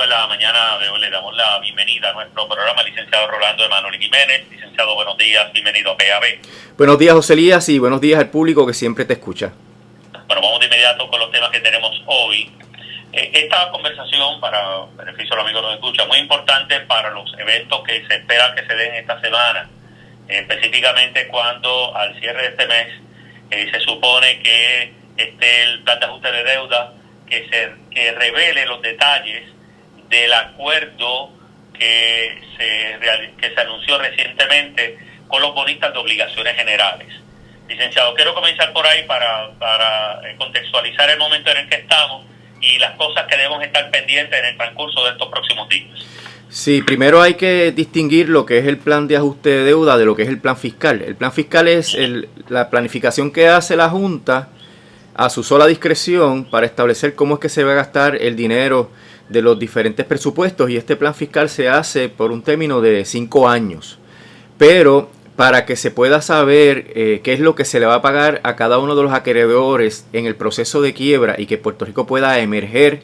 en la mañana de hoy le damos la bienvenida a nuestro programa, licenciado Rolando Emanuel Jiménez. Licenciado, buenos días, bienvenido a PAB. Buenos días, José Elías, y buenos días al público que siempre te escucha. Bueno, vamos de inmediato con los temas que tenemos hoy. Esta conversación, para beneficio de los amigos que nos escuchan, muy importante para los eventos que se espera que se den esta semana, específicamente cuando al cierre de este mes se supone que esté el plan de ajuste de deuda que revele los detalles del acuerdo que se anunció recientemente con los bonistas de obligaciones generales. Licenciado, quiero comenzar por ahí para contextualizar el momento en el que estamos y las cosas que debemos estar pendientes en el transcurso de estos próximos días. Sí, primero hay que distinguir lo que es el plan de ajuste de deuda de lo que es el plan fiscal. El plan fiscal es la planificación que hace la Junta a su sola discreción para establecer cómo es que se va a gastar el dinero de los diferentes presupuestos, y este plan fiscal se hace por un término de 5 años. Pero para que se pueda saber qué es lo que se le va a pagar a cada uno de los acreedores en el proceso de quiebra y que Puerto Rico pueda emerger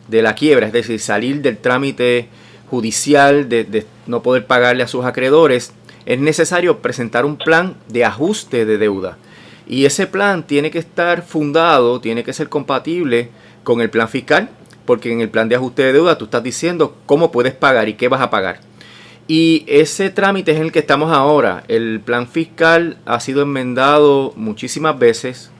de la quiebra, es decir, salir del trámite judicial de no poder pagarle a sus acreedores, es necesario presentar un plan de ajuste de deuda. Y ese plan tiene que estar fundado, tiene que ser compatible con el plan fiscal, porque en el plan de ajuste de deuda tú estás diciendo cómo puedes pagar y qué vas a pagar. Y ese trámite es el que estamos ahora. El plan fiscal ha sido enmendado muchísimas veces.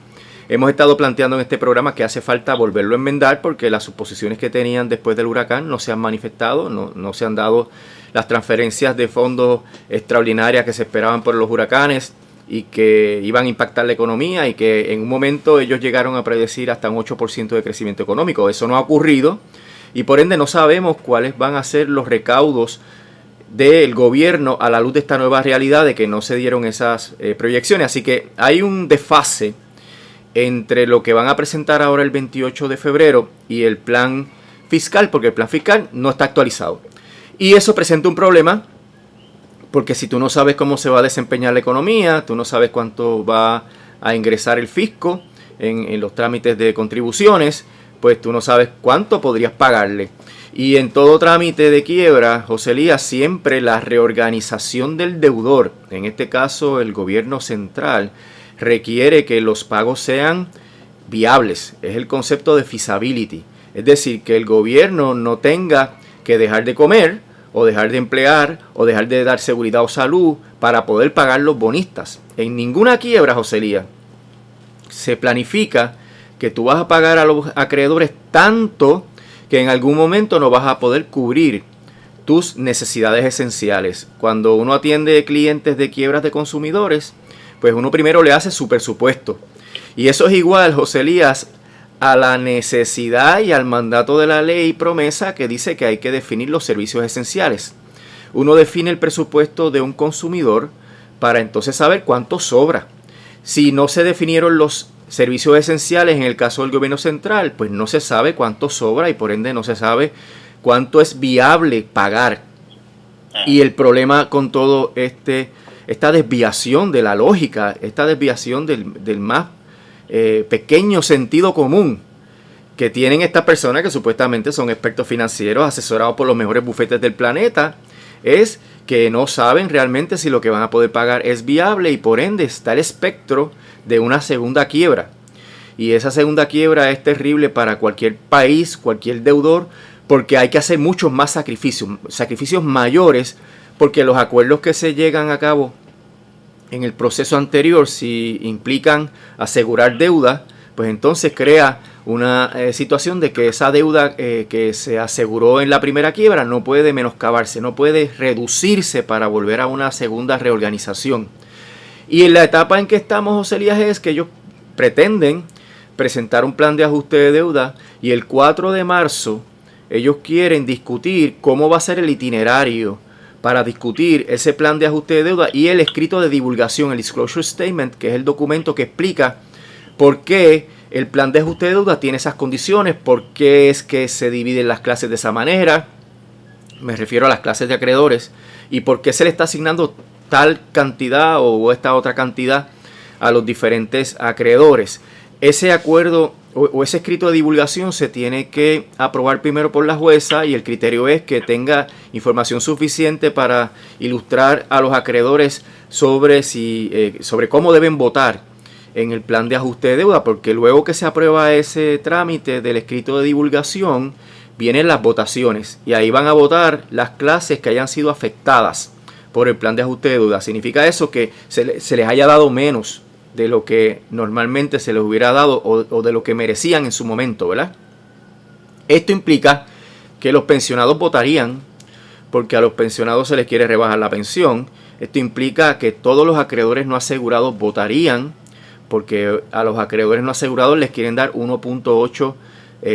Hemos estado planteando en este programa que hace falta volverlo a enmendar porque las suposiciones que tenían después del huracán no se han manifestado, no se han dado las transferencias de fondos extraordinarias que se esperaban por los huracanes y que iban a impactar la economía, y que en un momento ellos llegaron a predecir hasta un 8% de crecimiento económico. Eso no ha ocurrido y por ende no sabemos cuáles van a ser los recaudos del gobierno a la luz de esta nueva realidad de que no se dieron esas proyecciones. Así que hay un desfase entre lo que van a presentar ahora el 28 de febrero y el plan fiscal, porque el plan fiscal no está actualizado. Y eso presenta un problema, porque si tú no sabes cómo se va a desempeñar la economía, tú no sabes cuánto va a ingresar el fisco en los trámites de contribuciones, pues tú no sabes cuánto podrías pagarle. Y en todo trámite de quiebra, José Elías, siempre la reorganización del deudor, en este caso el gobierno central, requiere que los pagos sean viables. Es el concepto de feasibility. Es decir, que el gobierno no tenga que dejar de comer o dejar de emplear o dejar de dar seguridad o salud para poder pagar los bonistas. En ninguna quiebra, José Elías, se planifica que tú vas a pagar a los acreedores tanto que en algún momento no vas a poder cubrir tus necesidades esenciales. Cuando uno atiende clientes de quiebras de consumidores, pues uno primero le hace su presupuesto. Y eso es igual, José Elías, a la necesidad y al mandato de la ley promesa que dice que hay que definir los servicios esenciales. Uno define el presupuesto de un consumidor para entonces saber cuánto sobra. Si no se definieron los servicios esenciales en el caso del gobierno central, pues no se sabe cuánto sobra y por ende no se sabe cuánto es viable pagar. Y el problema con todo esta desviación de la lógica, esta desviación del más pequeño sentido común que tienen estas personas que supuestamente son expertos financieros asesorados por los mejores bufetes del planeta, es que no saben realmente si lo que van a poder pagar es viable y por ende está el espectro de una segunda quiebra. Y esa segunda quiebra es terrible para cualquier país, cualquier deudor, porque hay que hacer muchos más sacrificios mayores, porque los acuerdos que se llegan a cabo en el proceso anterior, si implican asegurar deuda, pues entonces crea una situación de que esa deuda que se aseguró en la primera quiebra no puede menoscabarse, no puede reducirse para volver a una segunda reorganización. Y en la etapa en que estamos, José Elías, es que ellos pretenden presentar un plan de ajuste de deuda y el 4 de marzo ellos quieren discutir cómo va a ser el itinerario para discutir ese plan de ajuste de deuda y el escrito de divulgación, el Disclosure Statement, que es el documento que explica por qué el plan de ajuste de deuda tiene esas condiciones, por qué es que se dividen las clases de esa manera, me refiero a las clases de acreedores, y por qué se le está asignando tal cantidad o esta otra cantidad a los diferentes acreedores. ese acuerdo o ese escrito de divulgación se tiene que aprobar primero por la jueza, y el criterio es que tenga información suficiente para ilustrar a los acreedores sobre cómo deben votar en el plan de ajuste de deuda, porque luego que se aprueba ese trámite del escrito de divulgación vienen las votaciones, y ahí van a votar las clases que hayan sido afectadas por el plan de ajuste de deuda. Significa eso que se les haya dado menos de lo que normalmente se les hubiera dado o de lo que merecían en su momento, ¿verdad? Esto implica que los pensionados votarían, porque a los pensionados se les quiere rebajar la pensión. Esto implica que todos los acreedores no asegurados votarían, porque a los acreedores no asegurados les quieren dar 1.8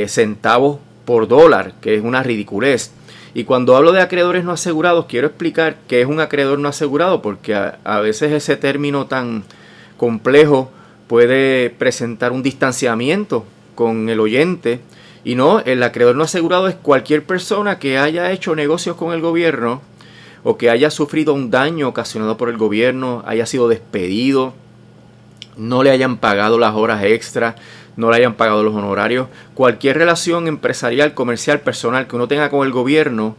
centavos por dólar, que es una ridiculez. Y cuando hablo de acreedores no asegurados, quiero explicar qué es un acreedor no asegurado, porque a veces ese término tan complejo puede presentar un distanciamiento con el oyente. Y no, el acreedor no asegurado es cualquier persona que haya hecho negocios con el gobierno o que haya sufrido un daño ocasionado por el gobierno, haya sido despedido, no le hayan pagado las horas extras, no le hayan pagado los honorarios. Cualquier relación empresarial, comercial, personal que uno tenga con el gobierno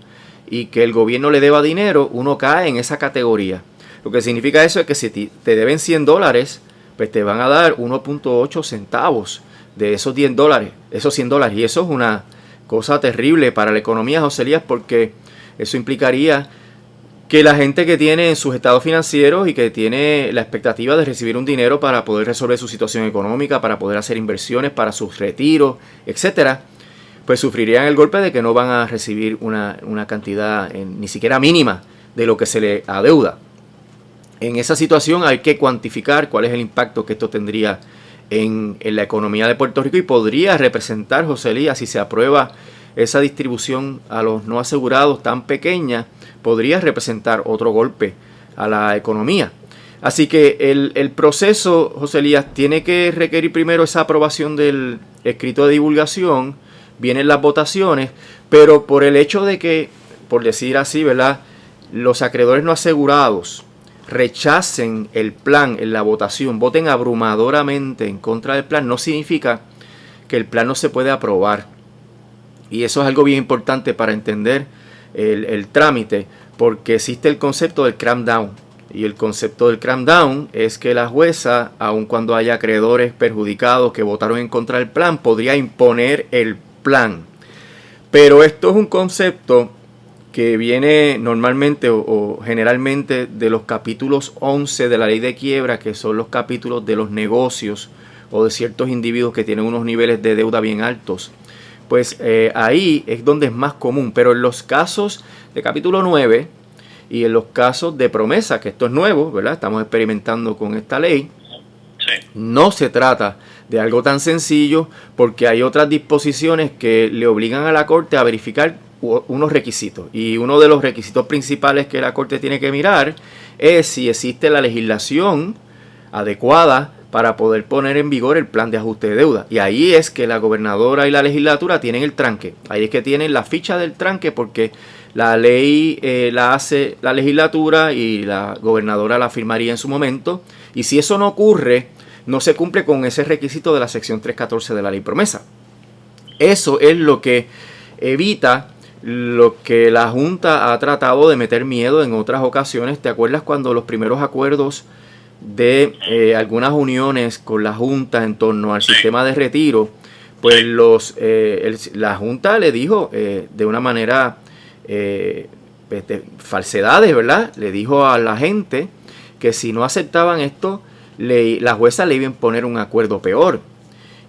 y que el gobierno le deba dinero, uno cae en esa categoría. Lo que significa eso es que si te deben $100, pues te van a dar 1.8 centavos de esos $10, esos $100. Y eso es una cosa terrible para la economía, José Elías, porque eso implicaría que la gente que tiene sus estados financieros y que tiene la expectativa de recibir un dinero para poder resolver su situación económica, para poder hacer inversiones, para sus retiros, etcétera, pues sufrirían el golpe de que no van a recibir una cantidad ni siquiera mínima de lo que se le adeuda. En esa situación hay que cuantificar cuál es el impacto que esto tendría en la economía de Puerto Rico, y podría representar, José Elías, si se aprueba esa distribución a los no asegurados tan pequeña, podría representar otro golpe a la economía. Así que el proceso, José Elías, tiene que requerir primero esa aprobación del escrito de divulgación, vienen las votaciones, pero por el hecho de que, por decir así, ¿verdad?, los acreedores no asegurados rechacen el plan en la votación, voten abrumadoramente en contra del plan, no significa que el plan no se puede aprobar. Y eso es algo bien importante para entender el trámite, porque existe el concepto del cram-down. Y el concepto del cram-down es que la jueza, aun cuando haya acreedores perjudicados que votaron en contra del plan, podría imponer el plan. Pero esto es un concepto que viene normalmente o generalmente de los capítulos 11 de la ley de quiebra, que son los capítulos de los negocios o de ciertos individuos que tienen unos niveles de deuda bien altos. Pues ahí es donde es más común, pero en los casos de capítulo 9 y en los casos de promesa, que esto es nuevo, ¿verdad? Estamos experimentando con esta ley, sí. No se trata de algo tan sencillo, porque hay otras disposiciones que le obligan a la Corte a verificar unos requisitos, y uno de los requisitos principales que la Corte tiene que mirar es si existe la legislación adecuada para poder poner en vigor el plan de ajuste de deuda. Y ahí es que la gobernadora y la legislatura tienen el tranque. Ahí es que tienen la ficha del tranque, porque la ley la hace la legislatura y la gobernadora la firmaría en su momento. Y si eso no ocurre, no se cumple con ese requisito de la sección 314 de la ley promesa. Eso es lo que evita lo que la Junta ha tratado de meter miedo en otras ocasiones. ¿Te acuerdas cuando los primeros acuerdos de algunas uniones con la Junta en torno al sistema de retiro, pues la Junta le dijo de una manera falsedades, ¿verdad? Le dijo a la gente que si no aceptaban esto, la jueza le iba a imponer un acuerdo peor.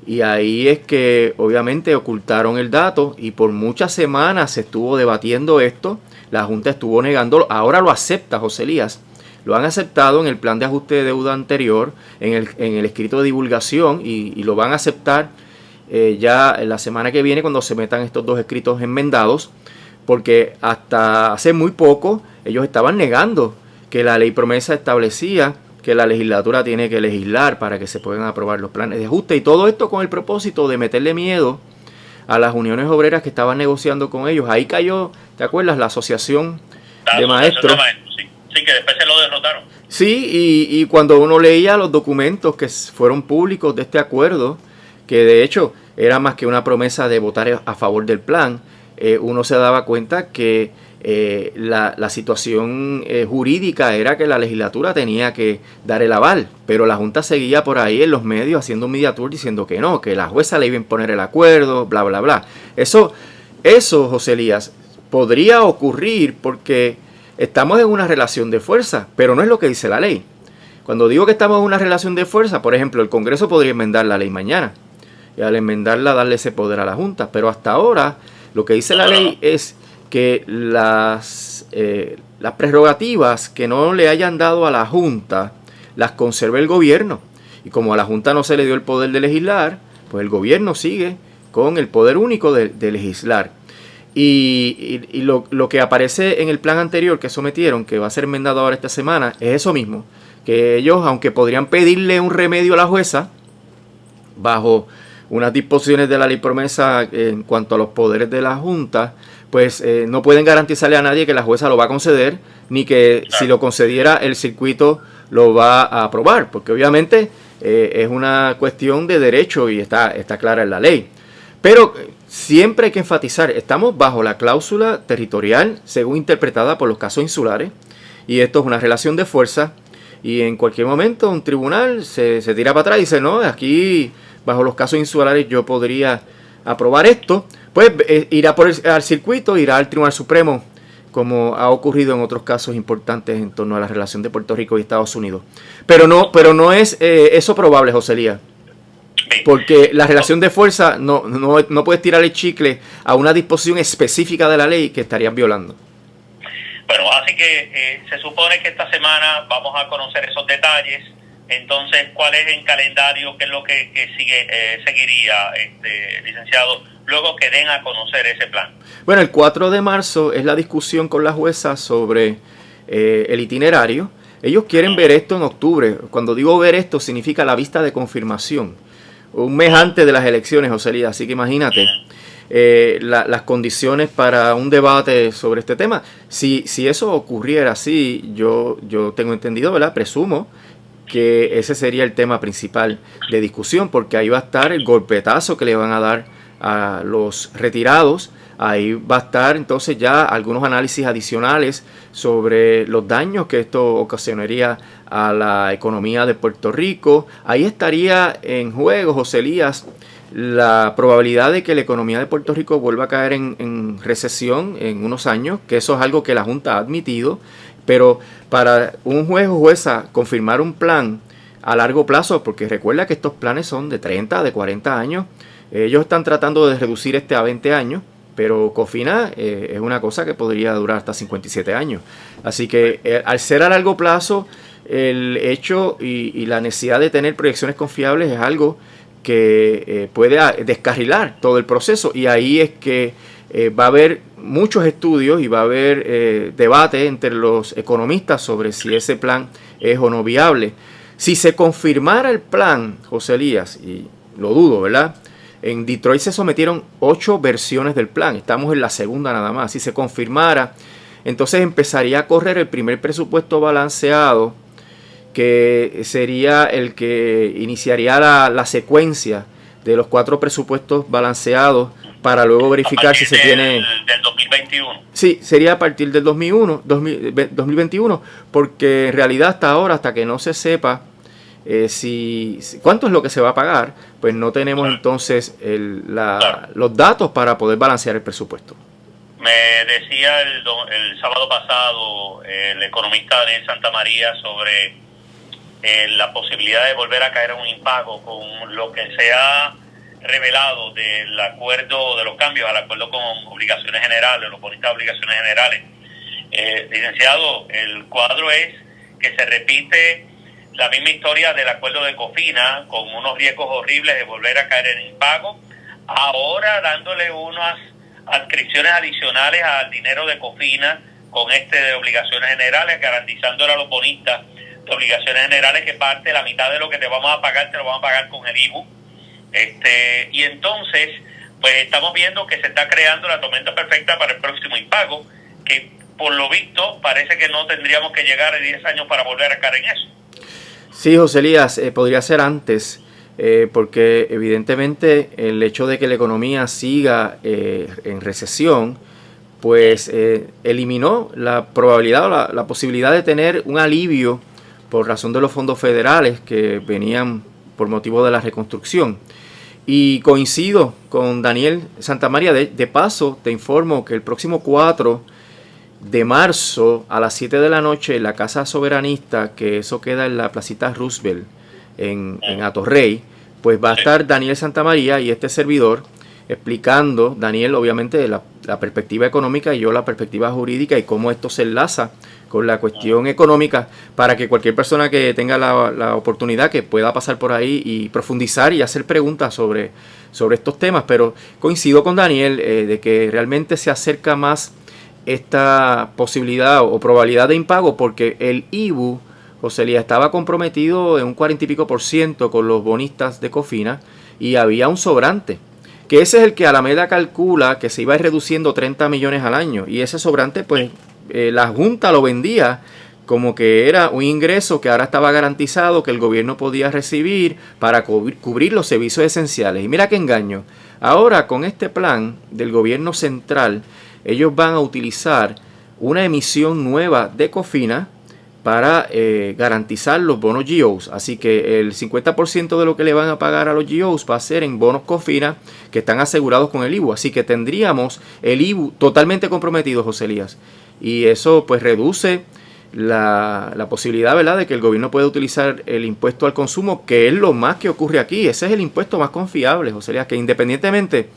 Y ahí es que obviamente ocultaron el dato, y por muchas semanas se estuvo debatiendo esto. La Junta estuvo negándolo. Ahora lo acepta, José Elías. Lo han aceptado en el plan de ajuste de deuda anterior, en el escrito de divulgación, y lo van a aceptar ya la semana que viene cuando se metan estos dos escritos enmendados, porque hasta hace muy poco ellos estaban negando que la ley promesa establecía que la legislatura tiene que legislar para que se puedan aprobar los planes de ajuste, y todo esto con el propósito de meterle miedo a las uniones obreras que estaban negociando con ellos. Ahí cayó, ¿te acuerdas?, la asociación de maestros. Sí, que después se lo derrotaron. Sí, y cuando uno leía los documentos que fueron públicos de este acuerdo, que de hecho era más que una promesa de votar a favor del plan. Uno se daba cuenta que la situación jurídica era que la legislatura tenía que dar el aval, pero la Junta seguía por ahí en los medios haciendo un media tour diciendo que no, que la jueza le iba a imponer el acuerdo, bla, bla, bla. Eso, José Elías, podría ocurrir porque estamos en una relación de fuerza, pero no es lo que dice la ley. Cuando digo que estamos en una relación de fuerza, por ejemplo, el Congreso podría enmendar la ley mañana y al enmendarla darle ese poder a la Junta, pero hasta ahora lo que dice la ley es que las prerrogativas que no le hayan dado a la Junta las conserve el gobierno. Y como a la Junta no se le dio el poder de legislar, pues el gobierno sigue con el poder único de legislar. Y lo que aparece en el plan anterior que sometieron, que va a ser enmendado ahora esta semana, es eso mismo. Que ellos, aunque podrían pedirle un remedio a la jueza, bajo unas disposiciones de la ley promesa en cuanto a los poderes de la Junta, pues no pueden garantizarle a nadie que la jueza lo va a conceder, ni que si lo concediera el circuito lo va a aprobar, porque obviamente es una cuestión de derecho y está clara en la ley. Pero siempre hay que enfatizar, estamos bajo la cláusula territorial según interpretada por los casos insulares, y esto es una relación de fuerza, y en cualquier momento un tribunal se tira para atrás y dice, no, aquí bajo los casos insulares yo podría aprobar esto, pues irá al circuito, irá al Tribunal Supremo, como ha ocurrido en otros casos importantes en torno a la relación de Puerto Rico y Estados Unidos. Pero no es eso probable, José Elías, porque la relación de fuerza no puedes tirar el chicle a una disposición específica de la ley que estarían violando. Bueno, así que se supone que esta semana vamos a conocer esos detalles. Entonces, ¿cuál es el calendario? ¿Qué es lo que seguiría, licenciado, luego que den a conocer ese plan? Bueno, el 4 de marzo es la discusión con la jueza sobre el itinerario. Ellos quieren ver esto en octubre. Cuando digo ver esto, significa la vista de confirmación. Un mes antes de las elecciones, José Elías. Así que imagínate las condiciones para un debate sobre este tema. Si eso ocurriera así, yo tengo entendido, ¿verdad? Presumo que ese sería el tema principal de discusión, porque ahí va a estar el golpetazo que le van a dar a los retirados. Ahí va a estar entonces ya algunos análisis adicionales sobre los daños que esto ocasionaría a la economía de Puerto Rico. Ahí estaría en juego, José Elías, la probabilidad de que la economía de Puerto Rico vuelva a caer en recesión en unos años, que eso es algo que la Junta ha admitido. Pero para un juez o jueza confirmar un plan a largo plazo, porque recuerda que estos planes son de 30, de 40 años, ellos están tratando de reducir a 20 años, pero COFINA es una cosa que podría durar hasta 57 años. Así que al ser a largo plazo, el hecho y la necesidad de tener proyecciones confiables es algo que puede descarrilar todo el proceso, y ahí es que va a haber muchos estudios y va a haber debate entre los economistas sobre si ese plan es o no viable. Si se confirmara el plan, José Elías, y lo dudo, ¿verdad? En Detroit se sometieron 8 versiones del plan, estamos en la segunda nada más. Si se confirmara, entonces empezaría a correr el primer presupuesto balanceado, que sería el que iniciaría la secuencia de los 4 presupuestos balanceados para luego verificar si se tiene... Del 2021. Sí, sería a partir del 2021, porque en realidad hasta ahora, hasta que no se sepa cuánto es lo que se va a pagar, pues no tenemos entonces los datos para poder balancear el presupuesto. Me decía el sábado pasado el economista Daniel Santamaría sobre la posibilidad de volver a caer en un impago con lo que se ha revelado del acuerdo, de los cambios al acuerdo con obligaciones generales, los bonistas de obligaciones generales. Licenciado, el cuadro es que se repite la misma historia del acuerdo de COFINA, con unos riesgos horribles de volver a caer en impago, ahora dándole unas adscripciones adicionales al dinero de COFINA con de obligaciones generales, garantizándole a los bonistas de obligaciones generales que parte de la mitad de lo que te vamos a pagar, te lo vamos a pagar con el IBU. Y entonces, pues estamos viendo que se está creando la tormenta perfecta para el próximo impago, que por lo visto parece que no tendríamos que llegar a 10 años para volver a caer en eso. Sí, José Elías, podría ser antes. porque evidentemente el hecho de que la economía siga en recesión, pues eliminó la probabilidad o la posibilidad de tener un alivio por razón de los fondos federales que venían por motivo de la reconstrucción. Y coincido con Daniel Santamaría. De paso, te informo que el próximo 4 de marzo a las 7 de la noche en la Casa Soberanista, que eso queda en la Placita Roosevelt, en Atorrey, pues va a estar Daniel Santamaría y este servidor explicando, Daniel obviamente la perspectiva económica y yo la perspectiva jurídica y cómo esto se enlaza con la cuestión económica, para que cualquier persona que tenga la oportunidad que pueda pasar por ahí y profundizar y hacer preguntas sobre estos temas. Pero coincido con Daniel de que realmente se acerca más esta posibilidad o probabilidad de impago, porque el IBU, José Elías, estaba comprometido en un 40 y pico % con los bonistas de Cofina y había un sobrante, que ese es el que Alameda calcula que se iba a ir reduciendo 30 millones al año, y ese sobrante pues la Junta lo vendía como que era un ingreso que ahora estaba garantizado, que el gobierno podía recibir para cubrir los servicios esenciales. Y mira qué engaño, ahora con este plan del gobierno central, ellos van a utilizar una emisión nueva de Cofina para garantizar los bonos GOs. Así que el 50% de lo que le van a pagar a los GOs va a ser en bonos Cofina que están asegurados con el IBU. Así que tendríamos el IBU totalmente comprometido, José Elías. Y eso pues reduce la posibilidad, ¿verdad?, de que el gobierno pueda utilizar el impuesto al consumo, que es lo más que ocurre aquí. Ese es el impuesto más confiable, José Elías, que independientemente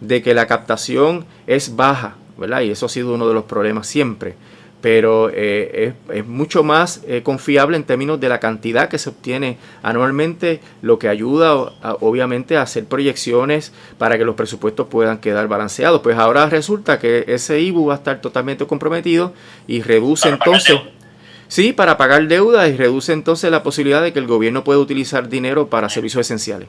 de que la captación es baja, ¿verdad?, y eso ha sido uno de los problemas siempre, pero es mucho más confiable en términos de la cantidad que se obtiene anualmente, lo que ayuda obviamente a hacer proyecciones para que los presupuestos puedan quedar balanceados. Pues ahora resulta que ese IBU va a estar totalmente comprometido y reduce entonces, sí, para pagar deuda, y reduce entonces la posibilidad de que el gobierno pueda utilizar dinero para servicios esenciales.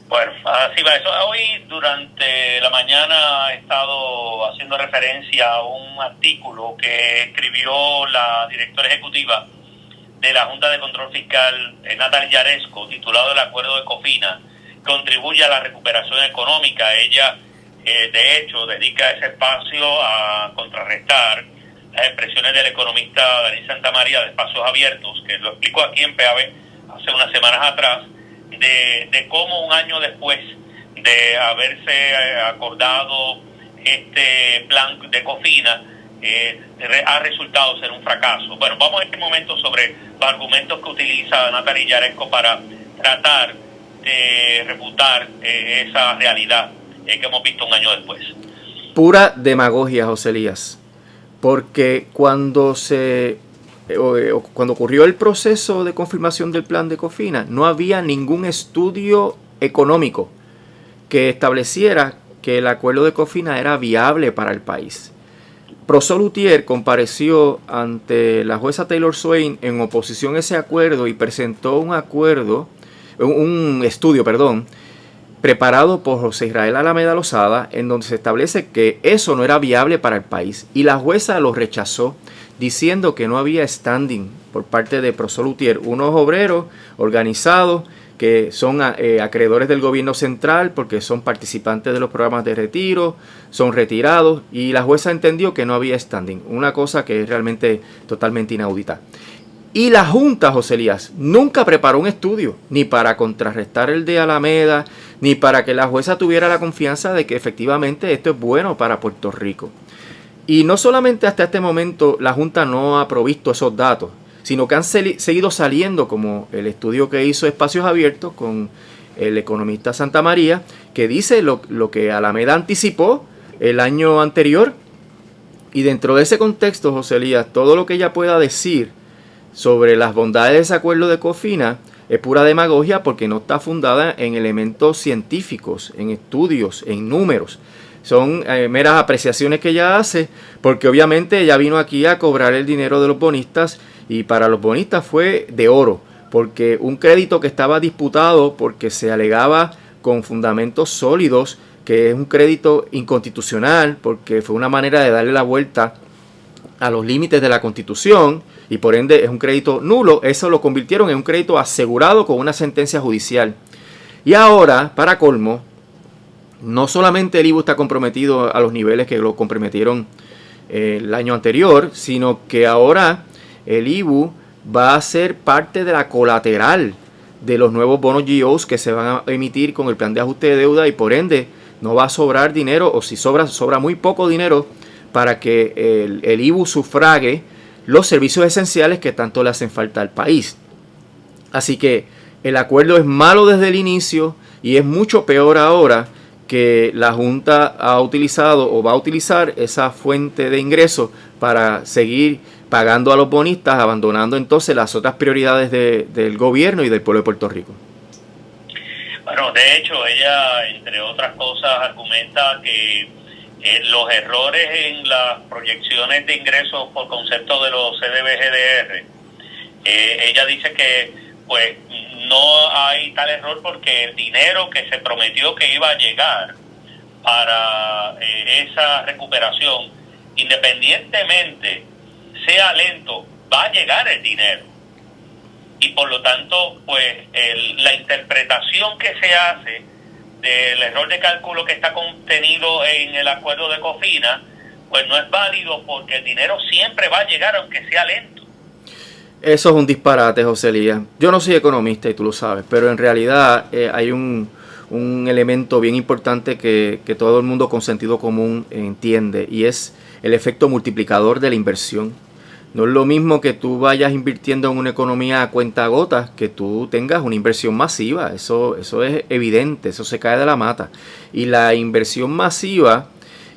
Bueno, así va eso. Hoy durante la mañana he estado haciendo referencia a un artículo que escribió la directora ejecutiva de la Junta de Control Fiscal, Natalia Yaresco, titulado El Acuerdo de Cofina contribuye a la recuperación económica. Ella, de hecho, dedica ese espacio a contrarrestar las expresiones del economista Daniel Santamaría de Espacios Abiertos, que lo explicó aquí en PAB hace unas semanas atrás, de cómo un año después de haberse acordado este plan de Cofina ha resultado ser un fracaso. Bueno, vamos en este momento sobre los argumentos que utiliza Natalia Yaresco para tratar de refutar esa realidad que hemos visto un año después. Pura demagogia, José Elías, porque cuando ocurrió el proceso de confirmación del plan de Cofina, no había ningún estudio económico que estableciera que el acuerdo de Cofina era viable para el país. Profesor Luthier compareció ante la jueza Taylor Swain en oposición a ese acuerdo y presentó un estudio, preparado por José Israel Alameda Lozada, en donde se establece que eso no era viable para el país, y la jueza lo rechazó, diciendo que no había standing por parte de Profesor Luthier, unos obreros organizados que son acreedores del gobierno central porque son participantes de los programas de retiro, son retirados, y la jueza entendió que no había standing, una cosa que es realmente totalmente inaudita. Y la Junta, José Elías, nunca preparó un estudio, ni para contrarrestar el de Alameda, ni para que la jueza tuviera la confianza de que efectivamente esto es bueno para Puerto Rico. Y no solamente hasta este momento la Junta no ha provisto esos datos, sino que han seguido saliendo, como el estudio que hizo Espacios Abiertos con el economista Santamaría, que dice lo que Alameda anticipó el año anterior. Y dentro de ese contexto, José Elías, todo lo que ella pueda decir sobre las bondades de ese acuerdo de Cofina es pura demagogia, porque no está fundada en elementos científicos, en estudios, en números. Son meras apreciaciones que ella hace, porque obviamente ella vino aquí a cobrar el dinero de los bonistas, y para los bonistas fue de oro, porque un crédito que estaba disputado porque se alegaba con fundamentos sólidos que es un crédito inconstitucional, porque fue una manera de darle la vuelta a los límites de la Constitución y por ende es un crédito nulo. Eso lo convirtieron en un crédito asegurado con una sentencia judicial. Y ahora, para colmo, no solamente el IBU está comprometido a los niveles que lo comprometieron el año anterior, sino que ahora el IBU va a ser parte de la colateral de los nuevos bonos GOs que se van a emitir con el plan de ajuste de deuda y por ende no va a sobrar dinero, o si sobra muy poco dinero para que el IBU sufrague los servicios esenciales que tanto le hacen falta al país. Así que el acuerdo es malo desde el inicio y es mucho peor ahora que la Junta ha utilizado o va a utilizar esa fuente de ingresos para seguir pagando a los bonistas, abandonando entonces las otras prioridades del gobierno y del pueblo de Puerto Rico. Bueno, de hecho, ella, entre otras cosas, argumenta que los errores en las proyecciones de ingresos por concepto de los CDBGDR, ella dice que pues no hay tal error porque el dinero que se prometió que iba a llegar para esa recuperación, independientemente sea lento, va a llegar el dinero. Y por lo tanto, pues la interpretación que se hace del error de cálculo que está contenido en el acuerdo de COFINA, pues no es válido porque el dinero siempre va a llegar aunque sea lento. Eso es un disparate, José Elías. Yo no soy economista y tú lo sabes, pero en realidad hay un elemento bien importante que todo el mundo con sentido común entiende y es el efecto multiplicador de la inversión. No es lo mismo que tú vayas invirtiendo en una economía a cuentagotas que tú tengas una inversión masiva. Eso es evidente, eso se cae de la mata. Y la inversión masiva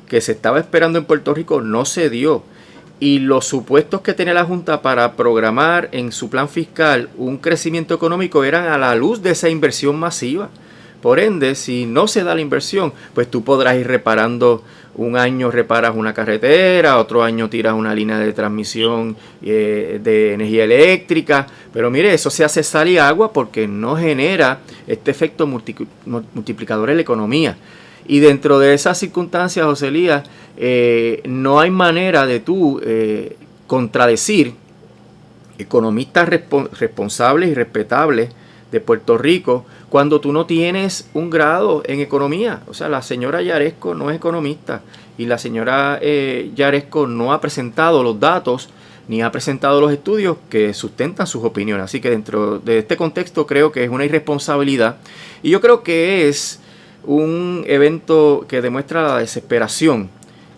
que se estaba esperando en Puerto Rico no se dio. Y los supuestos que tenía la Junta para programar en su plan fiscal un crecimiento económico eran a la luz de esa inversión masiva. Por ende, si no se da la inversión, pues tú podrás ir reparando. Un año reparas una carretera, otro año tiras una línea de transmisión de energía eléctrica. Pero mire, eso se hace sal y agua porque no genera este efecto multiplicador en la economía. Y dentro de esas circunstancias, José Elías, no hay manera de tú contradecir economistas responsables y respetables de Puerto Rico cuando tú no tienes un grado en economía. O sea, la señora Yaresco no es economista y la señora Yaresco no ha presentado los datos ni ha presentado los estudios que sustentan sus opiniones. Así que dentro de este contexto creo que es una irresponsabilidad y yo creo que es un evento que demuestra la desesperación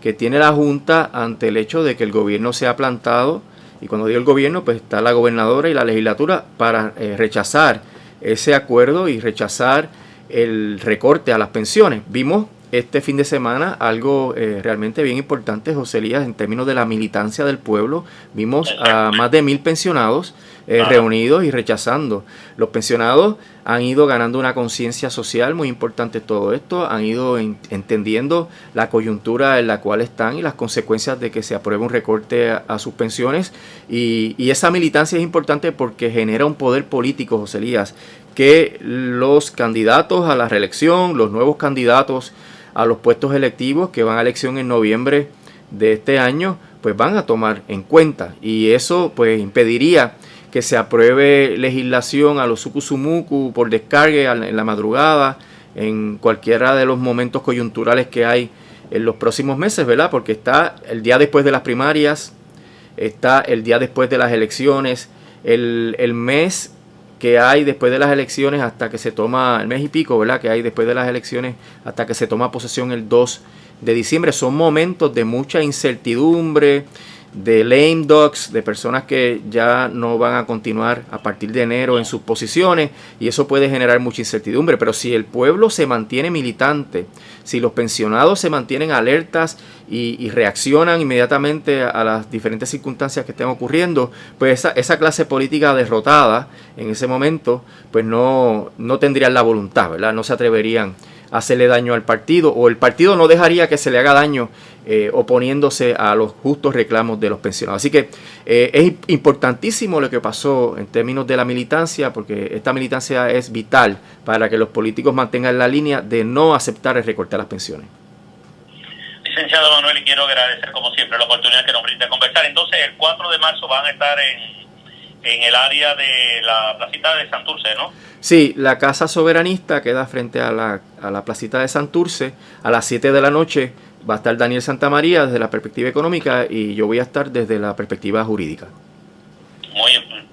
que tiene la Junta ante el hecho de que el gobierno se ha plantado, y cuando digo el gobierno, pues está la gobernadora y la legislatura para rechazar ese acuerdo y rechazar el recorte a las pensiones. Vimos este fin de semana algo realmente bien importante, José Elías, en términos de la militancia del pueblo. Vimos a más de 1,000 pensionados reunidos y rechazando. Los pensionados han ido ganando una conciencia social muy importante en todo esto, han ido entendiendo la coyuntura en la cual están y las consecuencias de que se apruebe un recorte a sus pensiones y esa militancia es importante porque genera un poder político, José Elías, que los candidatos a la reelección, los nuevos candidatos a los puestos electivos que van a elección en noviembre de este año, pues van a tomar en cuenta y eso pues impediría que se apruebe legislación a los sucusumucu por descargue en la madrugada, en cualquiera de los momentos coyunturales que hay en los próximos meses, ¿verdad? Porque está el día después de las primarias, está el día después de las elecciones, el mes que hay después de las elecciones hasta que se toma, el mes y pico, ¿verdad? Que hay después de las elecciones hasta que se toma posesión el 2 de diciembre. Son momentos de mucha incertidumbre, de lame ducks, de personas que ya no van a continuar a partir de enero en sus posiciones y eso puede generar mucha incertidumbre. Pero si el pueblo se mantiene militante, si los pensionados se mantienen alertas y reaccionan inmediatamente a las diferentes circunstancias que estén ocurriendo, pues esa clase política derrotada en ese momento pues no tendrían la voluntad, ¿verdad? No se atreverían a hacerle daño al partido o el partido no dejaría que se le haga daño oponiéndose a los justos reclamos de los pensionados. Así que es importantísimo lo que pasó en términos de la militancia, porque esta militancia es vital para que los políticos mantengan la línea de no aceptar el recorte a las pensiones. Licenciado Manuel, y quiero agradecer como siempre la oportunidad que nos brinda de conversar. Entonces, el 4 de marzo van a estar en el área de la placita de Santurce, ¿no? Sí, la Casa Soberanista queda frente a la placita de Santurce. A las 7 de la noche va a estar Daniel Santamaría desde la perspectiva económica y yo voy a estar desde la perspectiva jurídica.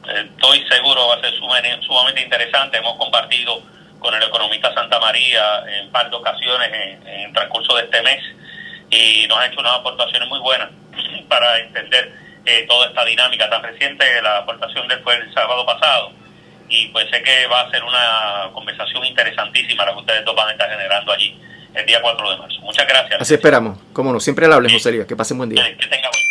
Estoy seguro va a ser sumamente interesante. Hemos compartido con el economista Santamaría en un par de ocasiones en el transcurso de este mes y nos ha hecho unas aportaciones muy buenas para entender toda esta dinámica tan reciente. La aportación de él fue el sábado pasado y pues sé que va a ser una conversación interesantísima la que ustedes dos van a estar generando allí el día 4 de marzo. Muchas gracias. Así esperamos. Cómo no, siempre le hables, José Elías. Que pasen buen día. Que tenga buen día.